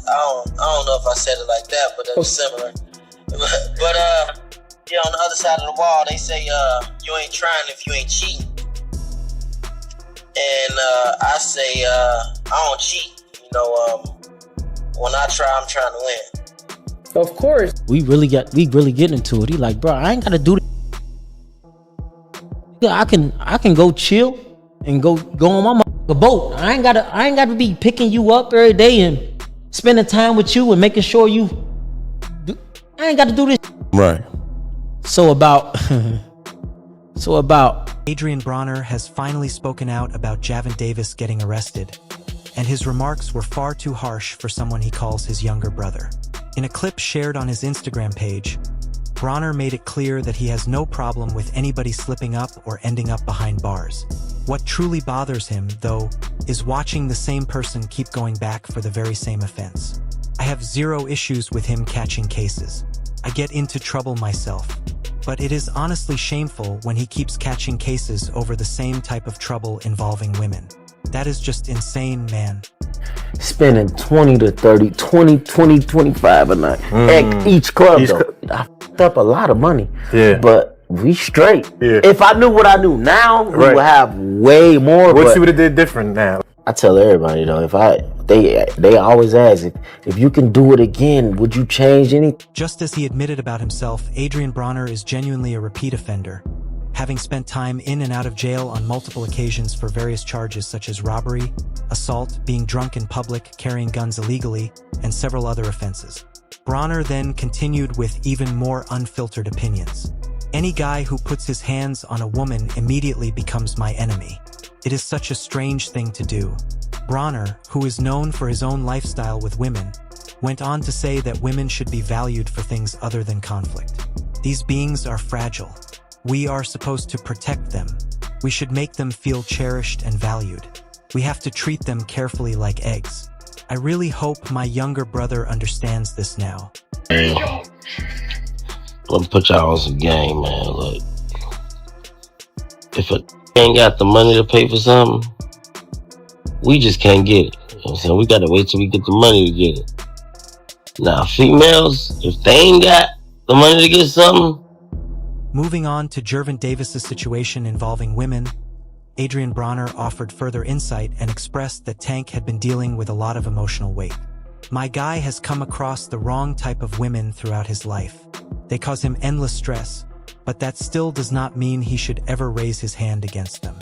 I don't know if I said it like that, but it was similar. But yeah, on the other side of the wall, they say you ain't trying if you ain't cheating. And I say I don't cheat. You know, when I try, I'm trying to win. Of course. We really getting into it. He like, bro, I ain't gotta do this. Yeah, I can go chill and go on my boat. I ain't gotta be picking you up every day and spending time with you and making sure I ain't gotta do this. Right. So about Adrien Broner has finally spoken out about Gervonta Davis getting arrested, and his remarks were far too harsh for someone he calls his younger brother. In a clip shared on his Instagram page, Broner made it clear that he has no problem with anybody slipping up or ending up behind bars. What truly bothers him, though, is watching the same person keep going back for the very same offense. I have zero issues with him catching cases. I get into trouble myself. But it is honestly shameful when he keeps catching cases over the same type of trouble involving women. That is just insane, man. Spending 20 to 30, 20, 25 a night at each club, though. I fucked up a lot of money. Yeah. But we straight. Yeah. If I knew what I knew now, we would have way more. What you would have did different now? I tell everybody, though, they always ask, if you can do it again, would you change anything? Just as he admitted about himself, Adrien Broner is genuinely a repeat offender, having spent time in and out of jail on multiple occasions for various charges such as robbery, assault, being drunk in public, carrying guns illegally, and several other offenses. Broner then continued with even more unfiltered opinions. Any guy who puts his hands on a woman immediately becomes my enemy. It is such a strange thing to do. Broner, who is known for his own lifestyle with women, went on to say that women should be valued for things other than conflict. These beings are fragile. We are supposed to protect them. We should make them feel cherished and valued. We have to treat them carefully like eggs. I really hope my younger brother understands this now. Hey, let me put y'all on some game, man. Look, if a ain't got the money to pay for something, we just can't get it. You know what I'm saying? We gotta wait till we get the money to get it. Now, females, if they ain't got the money to get something. Moving on to Gervonta Davis's situation involving women, Adrien Broner offered further insight and expressed that Tank had been dealing with a lot of emotional weight. My guy has come across the wrong type of women throughout his life. They cause him endless stress, but that still does not mean he should ever raise his hand against them.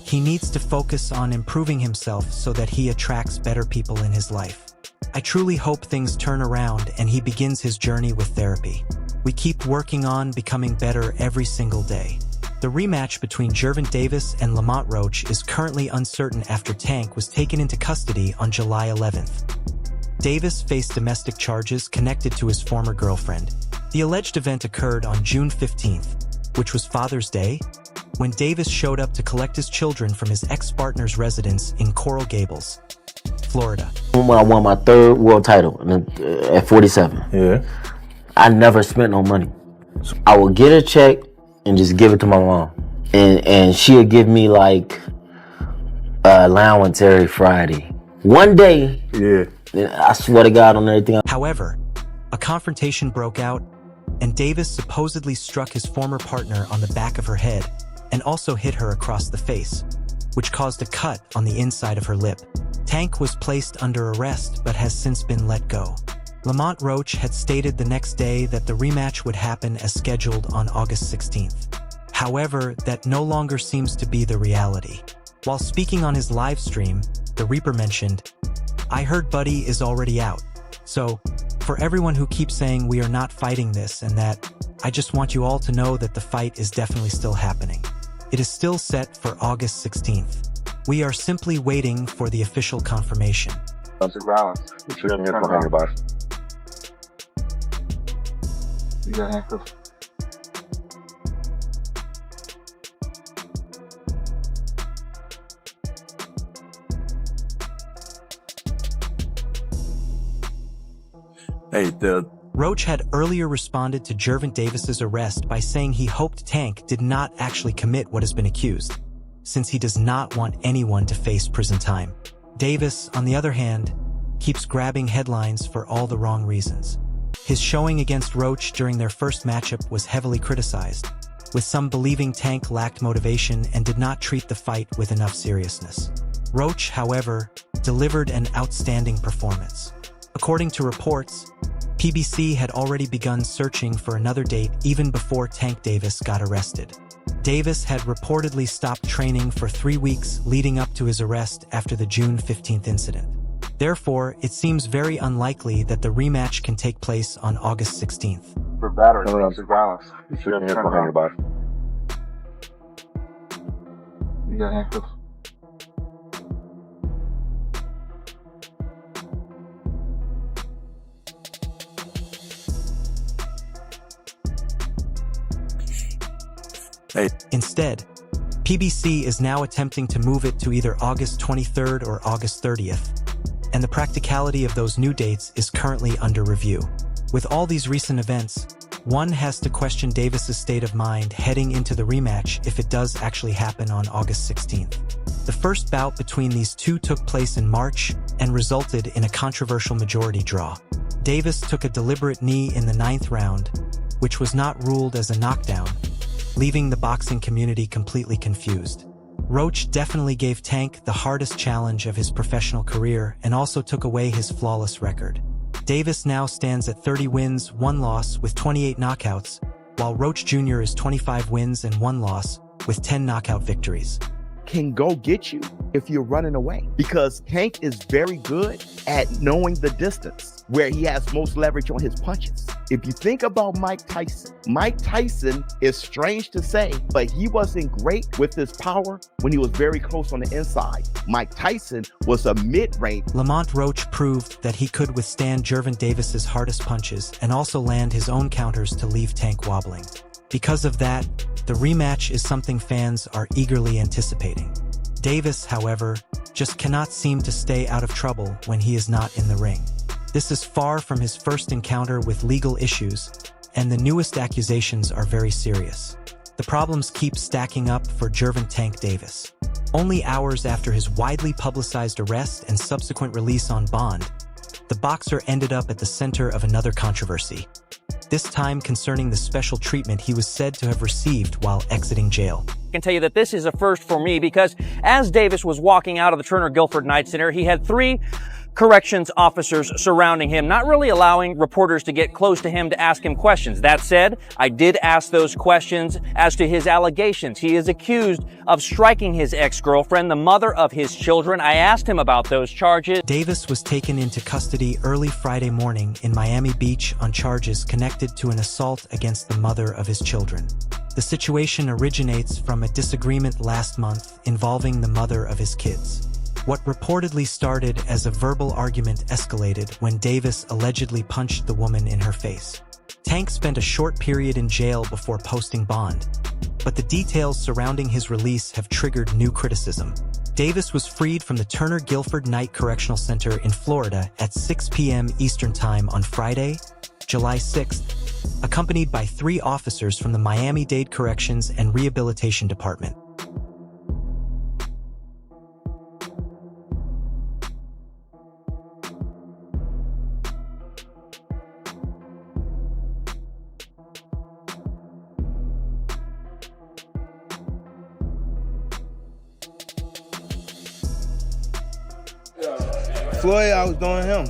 He needs to focus on improving himself so that he attracts better people in his life. I truly hope things turn around and he begins his journey with therapy. We keep working on becoming better every single day. The rematch between Gervonta Davis and Lamont Roach is currently uncertain after Tank was taken into custody on July 11th. Davis faced domestic charges connected to his former girlfriend. The alleged event occurred on June 15th, which was Father's Day, when Davis showed up to collect his children from his ex-partner's residence in Coral Gables, Florida. When I won my third world title at 47, Yeah. I never spent no money. I would get a check and just give it to my mom. And she'll give me like allowance every Friday. One day, Yeah. I swear to God on everything. However, a confrontation broke out, and Davis supposedly struck his former partner on the back of her head and also hit her across the face, which caused a cut on the inside of her lip. Tank was placed under arrest but has since been let go. Lamont Roach had stated the next day that the rematch would happen as scheduled on August 16th. However, that no longer seems to be the reality. While speaking on his live stream, the Reaper mentioned, "I heard Buddy is already out. So, for everyone who keeps saying we are not fighting this and that, I just want you all to know that the fight is definitely still happening. It is still set for August 16th. We are simply waiting for the official confirmation." Domestic violence. You got handcuffs on your body. You got handcuffs. Hey, Roach had earlier responded to Gervonta Davis's arrest by saying he hoped Tank did not actually commit what has been accused, since he does not want anyone to face prison time. Davis, on the other hand, keeps grabbing headlines for all the wrong reasons. His showing against Roach during their first matchup was heavily criticized, with some believing Tank lacked motivation and did not treat the fight with enough seriousness. Roach, however, delivered an outstanding performance. According to reports, PBC had already begun searching for another date even before Tank Davis got arrested. Davis had reportedly stopped training for 3 weeks leading up to his arrest after the June 15th incident. Therefore, it seems very unlikely that the rematch can take place on August 16th. For battery, domestic violence. You shouldn't have behind your body. You got handcuffs. Instead, PBC is now attempting to move it to either August 23rd or August 30th, and the practicality of those new dates is currently under review. With all these recent events, one has to question Davis's state of mind heading into the rematch if it does actually happen on August 16th. The first bout between these two took place in March and resulted in a controversial majority draw. Davis took a deliberate knee in the 9th round, which was not ruled as a knockdown, leaving the boxing community completely confused. Roach definitely gave Tank the hardest challenge of his professional career and also took away his flawless record. Davis now stands at 30 wins, 1 loss with 28 knockouts, while Roach Jr. is 25 wins and 1 loss with 10 knockout victories. Can go get you if you're running away, because Tank is very good at knowing the distance where he has most leverage on his punches. If you think about Mike Tyson is strange to say, but he wasn't great with his power when he was very close on the inside. Mike Tyson was a mid-range. Lamont Roach proved that he could withstand Gervonta Davis's hardest punches and also land his own counters to leave Tank wobbling. Because of that, the rematch is something fans are eagerly anticipating. Davis, however, just cannot seem to stay out of trouble when he is not in the ring. This is far from his first encounter with legal issues, and the newest accusations are very serious. The problems keep stacking up for Gervonta Tank Davis. Only hours after his widely publicized arrest and subsequent release on bond, the boxer ended up at the center of another controversy, this time concerning the special treatment he was said to have received while exiting jail. I can tell you that this is a first for me because as Davis was walking out of the Turner Guilford Night Center, he had 3 corrections officers surrounding him, not really allowing reporters to get close to him to ask him questions. That said, I did ask those questions as to his allegations. He is accused of striking his ex-girlfriend, the mother of his children. I asked him about those charges. Davis was taken into custody early Friday morning in Miami Beach on charges connected to an assault against the mother of his children. The situation originates from a disagreement last month involving the mother of his kids. What reportedly started as a verbal argument escalated when Davis allegedly punched the woman in her face. Tank spent a short period in jail before posting bond, but the details surrounding his release have triggered new criticism. Davis was freed from the Turner Guilford Night Correctional Center in Florida at 6 p.m. Eastern Time on Friday, July 6th, accompanied by 3 officers from the Miami-Dade Corrections and Rehabilitation Department. Floyd, I was doing him.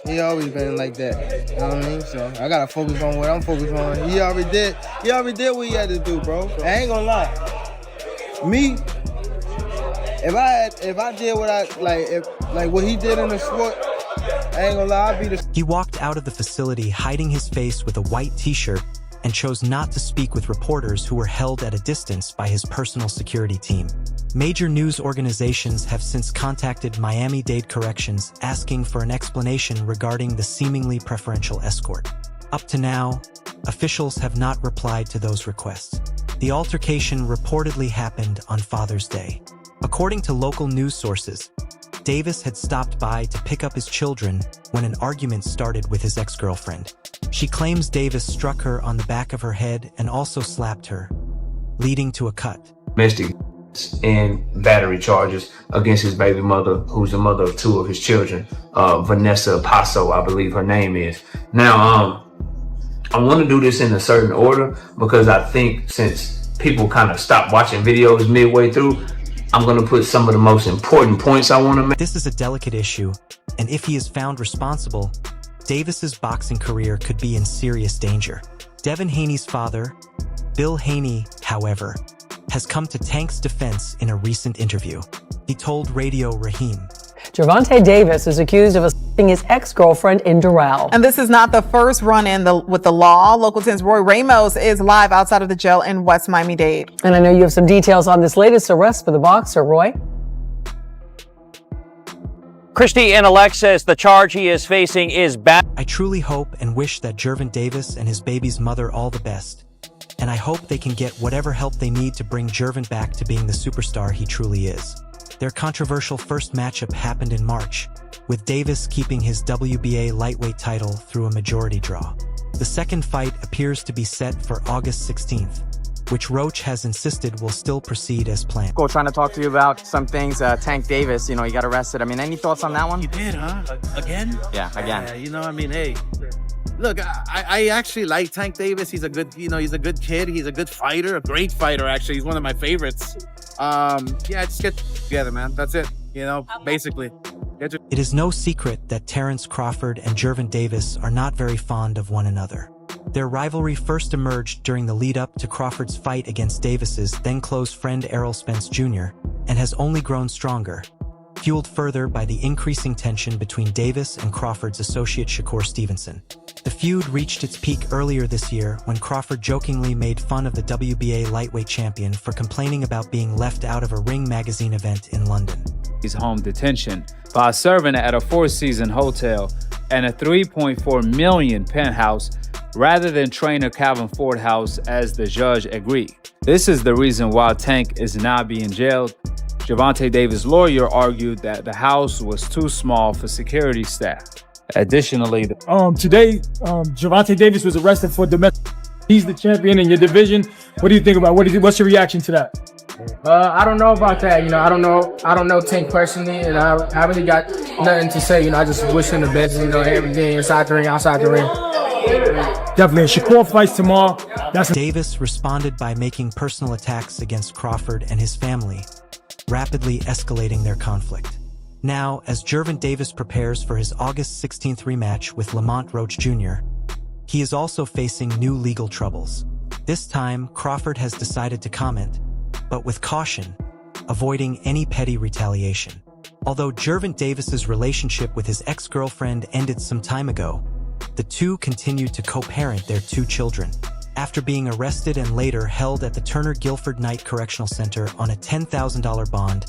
He always been like that. You know what I mean? So I gotta focus on what I'm focused on. He already did what he had to do, bro. I ain't gonna lie. Me, if I did what I like what he did in the sport, I ain't gonna lie, I'd be the. He walked out of the facility hiding his face with a white t-shirt and chose not to speak with reporters who were held at a distance by his personal security team. Major news organizations have since contacted Miami-Dade Corrections asking for an explanation regarding the seemingly preferential escort. Up to now, officials have not replied to those requests. The altercation reportedly happened on Father's Day. According to local news sources, Davis had stopped by to pick up his children when an argument started with his ex-girlfriend. She claims Davis struck her on the back of her head and also slapped her, leading to a cut. Domestic and battery charges against his baby mother, who's the mother of 2 of his children, Vanessa Paso, I believe her name is. Now, I want to do this in a certain order because I think since people kind of stopped watching videos midway through, I'm going to put some of the most important points I want to make. This is a delicate issue, and if he is found responsible, Davis's boxing career could be in serious danger. Devin Haney's father, Bill Haney, however, has come to Tank's defense in a recent interview. He told Radio Raheem, Gervonta Davis is accused of assaulting his ex-girlfriend in Doral. And this is not the first run-in with the law. Local 10's Roy Ramos is live outside of the jail in West Miami-Dade. And I know you have some details on this latest arrest for the boxer, Roy. Christy and Alex says the charge he is facing is bad. I truly hope and wish that Gervonta Davis and his baby's mother all the best. And I hope they can get whatever help they need to bring Gervonta back to being the superstar he truly is. Their controversial first matchup happened in March, with Davis keeping his WBA lightweight title through a majority draw. The second fight appears to be set for August 16th, which Roach has insisted will still proceed as planned. Cool, trying to talk to you about some things. Tank Davis, he got arrested. I mean, any thoughts on that one? He did, huh? Again? Yeah, again. Hey. Look, I actually like Tank Davis. He's a good, he's a good kid. He's a good fighter, a great fighter, actually. He's one of my favorites. Just get together, man. That's it, basically. It is no secret that Terrence Crawford and Gervonta Davis are not very fond of one another. Their rivalry first emerged during the lead-up to Crawford's fight against Davis's then-close friend Errol Spence Jr., and has only grown stronger, fueled further by the increasing tension between Davis and Crawford's associate Shakur Stevenson. The feud reached its peak earlier this year when Crawford jokingly made fun of the WBA lightweight champion for complaining about being left out of a Ring magazine event in London. His home detention by serving at a four-season hotel and a $3.4 million penthouse rather than trainer Calvin Ford house as the judge agreed. This is the reason why Tank is not being jailed. Gervonta Davis' lawyer argued that the house was too small for security staff. Additionally, today, Gervonta Davis was arrested for domestic. He's the champion in your division. What do you think about what's your reaction to that? I don't know about that. I don't know Tank personally, and I really got nothing to say. I just wish him the best. Every day inside the ring, outside the ring. Definitely. Shakur fights tomorrow. Davis responded by making personal attacks against Crawford and his family, rapidly escalating their conflict. Now, as Gervonta Davis prepares for his August 16th rematch with Lamont Roach Jr., he is also facing new legal troubles. This time, Crawford has decided to comment, but with caution, avoiding any petty retaliation. Although Gervonta Davis's relationship with his ex-girlfriend ended some time ago, the two continued to co-parent their 2 children. After being arrested and later held at the Turner Guilford Knight Correctional Center on a $10,000 bond,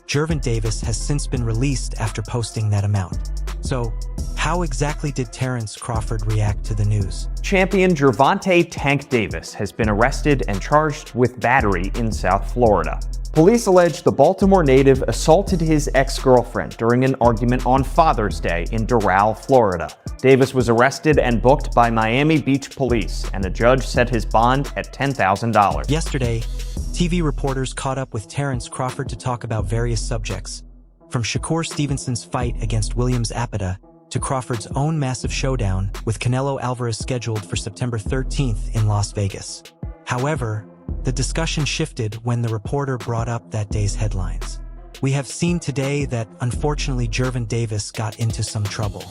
Gervonta Davis has since been released after posting that amount. So, how exactly did Terrence Crawford react to the news? Champion Gervonta "Tank" Davis has been arrested and charged with battery in South Florida. Police allege the Baltimore native assaulted his ex-girlfriend during an argument on Father's Day in Doral, Florida. Davis was arrested and booked by Miami Beach police, and a judge set his bond at $10,000. Yesterday, TV reporters caught up with Terrence Crawford to talk about various subjects, from Shakur Stevenson's fight against Williams Apata to Crawford's own massive showdown with Canelo Alvarez scheduled for September 13th in Las Vegas. However, the discussion shifted when the reporter brought up that day's headlines. We have seen today that, unfortunately, Gervonta Davis got into some trouble.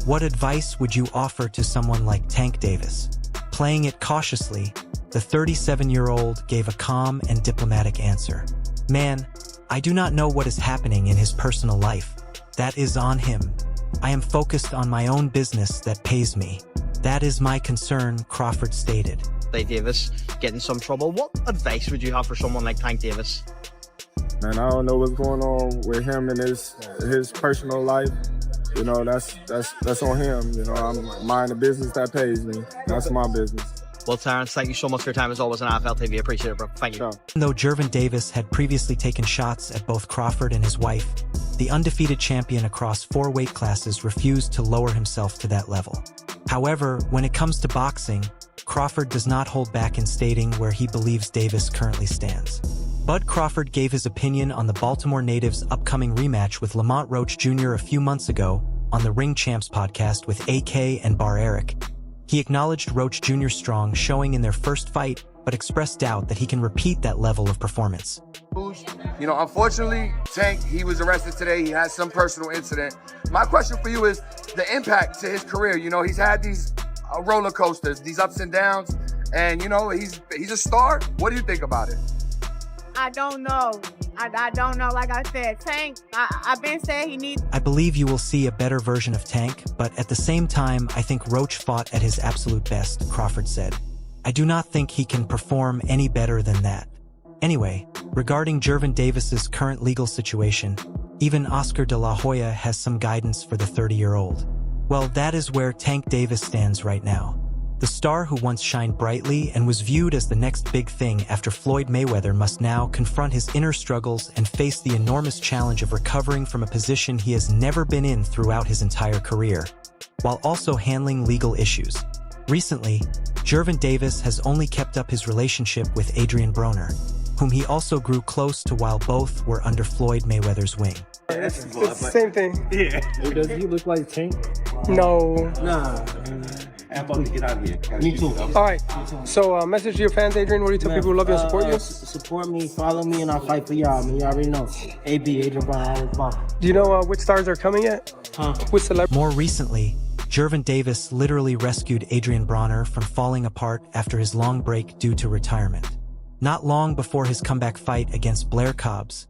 What advice would you offer to someone like Tank Davis? Playing it cautiously, the 37-year-old gave a calm and diplomatic answer. Man, I do not know what is happening in his personal life. That is on him. I am focused on my own business that pays me. That is my concern, Crawford stated. Davis get in some trouble. What advice would you have for someone like Tank Davis? Man, I don't know what's going on with him and his personal life. That's on him. I'm minding the business that pays me. That's my business. Well, Terrence, thank you so much for your time as always on AFL TV. Appreciate it, bro. Thank you. Even though Gervonta Davis had previously taken shots at both Crawford and his wife, the undefeated champion across 4 weight classes refused to lower himself to that level. However, when it comes to boxing, Crawford does not hold back in stating where he believes Davis currently stands. Bud Crawford gave his opinion on the Baltimore native's upcoming rematch with Lamont Roach Jr. a few months ago on the Ring Champs podcast with AK and Bar Eric. He acknowledged Roach Jr.'s strong showing in their first fight, but expressed doubt that he can repeat that level of performance. You know, unfortunately, Tank, he was arrested today. He had some personal incident. My question for you is the impact to his career. You know, he's had these roller coasters, these ups and downs, and, you know, he's a star. What do you think about it? I don't know. I don't know. Like I said, Tank, I've been saying he needs... I believe you will see a better version of Tank, but at the same time, I think Roach fought at his absolute best, Crawford said. I do not think he can perform any better than that. Anyway, regarding Gervonta Davis's current legal situation, even Oscar de la Hoya has some guidance for the 30-year-old. Well, that is where Tank Davis stands right now. The star who once shined brightly and was viewed as the next big thing after Floyd Mayweather must now confront his inner struggles and face the enormous challenge of recovering from a position he has never been in throughout his entire career, while also handling legal issues. Recently, Gervonta Davis has only kept up his relationship with Adrien Broner, whom he also grew close to while both were under Floyd Mayweather's wing. It's the same thing. Yeah. Does he look like Tank? No. Nah. I'm about to get out of here. Me too. All right. So, message to your fans, Adrien. What do you tell people who love you and support you? Support me, follow me, and I'll fight for y'all. I mean, you already know. AB, Adrien Bronner. Do you know which stars are coming yet? Which celebrities? More recently, Gervonta Davis literally rescued Adrien Bronner from falling apart after his long break due to retirement. Not long before his comeback fight against Blair Cobbs,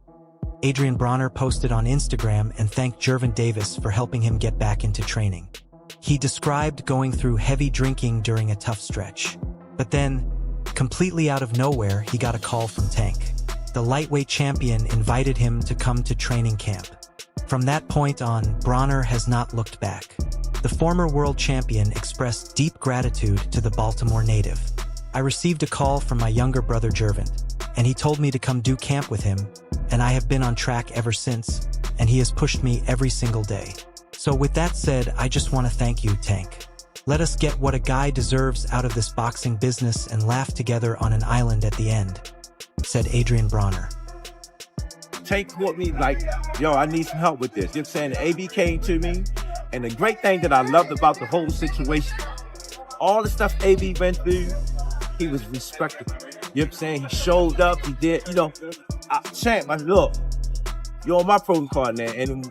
Adrien Bronner posted on Instagram and thanked Gervonta Davis for helping him get back into training. He described going through heavy drinking during a tough stretch. But then, completely out of nowhere, he got a call from Tank. The lightweight champion invited him to come to training camp. From that point on, Bronner has not looked back. The former world champion expressed deep gratitude to the Baltimore native. I received a call from my younger brother Jervonta, and he told me to come do camp with him, and I have been on track ever since, and he has pushed me every single day. So with that said, I just want to thank you, Tank. Let us get what a guy deserves out of this boxing business and laugh together on an island at the end, said Adrien Bronner. Tank caught me like, yo, I need some help with this. You know what I'm saying? AB came to me, and the great thing that I loved about the whole situation, all the stuff AB went through, he was respectful. You know what I'm saying? He showed up, he did, you know, Champ, look, you're on my pro card now. And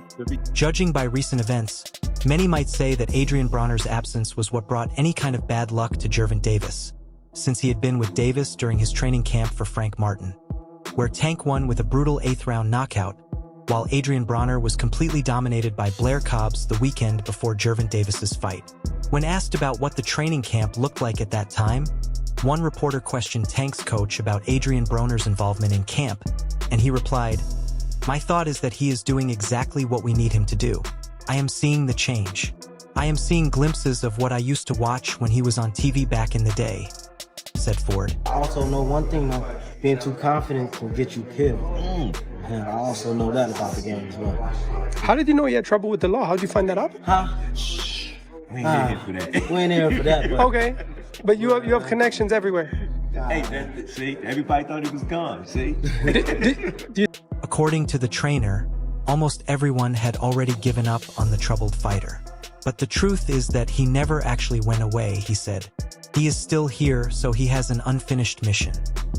judging by recent events, many might say that Adrien Bronner's absence was what brought any kind of bad luck to Gervonta Davis, since he had been with Davis during his training camp for Frank Martin, where Tank won with a brutal 8th-round knockout, while Adrien Bronner was completely dominated by Blair Cobbs the weekend before Gervonta Davis's fight. When asked about what the training camp looked like at that time, one reporter questioned Tank's coach about Adrien Bronner's involvement in camp, and he replied, "My thought is that he is doing exactly what we need him to do. I am seeing the change. I am seeing glimpses of what I used to watch when he was on TV back in the day," said Ford. I also know one thing though, being too confident can get you killed. And I also know that about the game as well. How did you know he had trouble with the law? How did you find that out? we ain't here for that. We ain't here for that. But... Okay, but you have connections everywhere. Hey, see, everybody thought he was gone, see? According to the trainer, almost everyone had already given up on the troubled fighter. But the truth is that he never actually went away, he said. He is still here, so he has an unfinished mission.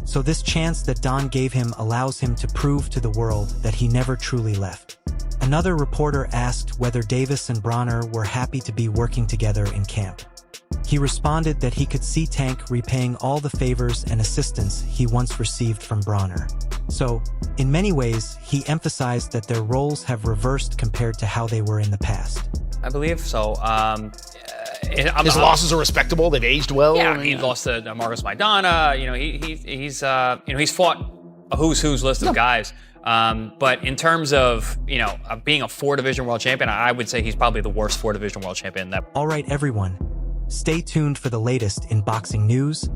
So this chance that Don gave him allows him to prove to the world that he never truly left. Another reporter asked whether Davis and Bronner were happy to be working together in camp. He responded that he could see Tank repaying all the favors and assistance he once received from Bronner. So, in many ways, he emphasized that their roles have reversed compared to how they were in the past. I believe so. His losses are respectable. They've aged well. Yeah, he lost to Marcos Maidana. You know, he's fought a who's list of guys. But in terms of being a 4-division world champion, I would say he's probably the worst 4-division world champion. All right, everyone. Stay tuned for the latest in boxing news,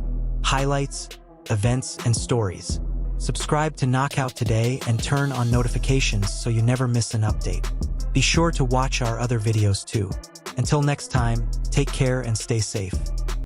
highlights, events, and stories. Subscribe to Knockout today and turn on notifications so you never miss an update. Be sure to watch our other videos too. Until next time, take care and stay safe.